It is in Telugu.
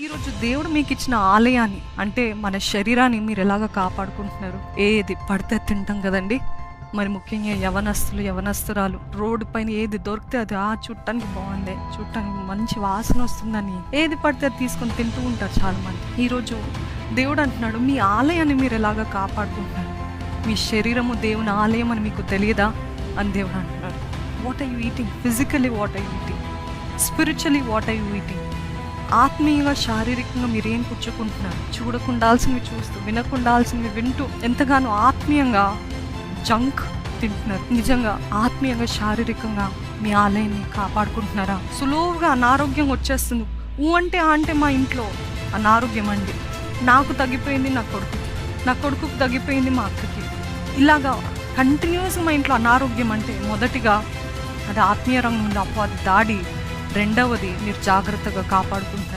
ఈరోజు దేవుడు మీకు ఇచ్చిన ఆలయాన్ని అంటే మన శరీరాన్ని మీరు ఎలాగ కాపాడుకుంటున్నారు? ఏది పడితే తింటాం కదండి. మరి ముఖ్యంగా యవనస్తురాలు రోడ్డు పైన ఏది దొరికితే అది చూడటానికి బాగుంది, చూడటానికి మంచి వాసన వస్తుందని ఏది పడితే అది తీసుకొని తింటూ ఉంటారు చాలా మంది. ఈరోజు దేవుడు అంటున్నాడు, మీ ఆలయాన్ని మీరు ఎలాగ కాపాడుకుంటున్నారు? మీ శరీరము దేవుని ఆలయం అని మీకు తెలియదా అని దేవుడు అంటున్నాడు. What are you eating? Physically what are you eating? Spiritually what are you eating? ఆత్మీయంగా శారీరకంగా మీరు ఏం పుచ్చుకుంటున్నారు? చూడకుండాల్సినవి చూస్తూ, వినకుండాల్సినవి వింటూ ఎంతగానో ఆత్మీయంగా జంక్ తింటున్నారు. నిజంగా ఆత్మీయంగా శారీరకంగా మీ ఆలయాన్ని కాపాడుకుంటున్నారా? సులువుగా అనారోగ్యం వచ్చేస్తుంది. అంటే మా ఇంట్లో అనారోగ్యం అండి, నాకు తగ్గిపోయింది నా కొడుకుకి తగ్గిపోయింది మా అక్కకి, ఇలాగా కంటిన్యూస్గా మా ఇంట్లో అనారోగ్యం అంటే మొదటిగా అది ఆత్మీయ రంగంలో అపవాది దాడి, రెండవది మీరు జాగ్రత్తగా కాపాడుకుంటున్నారు.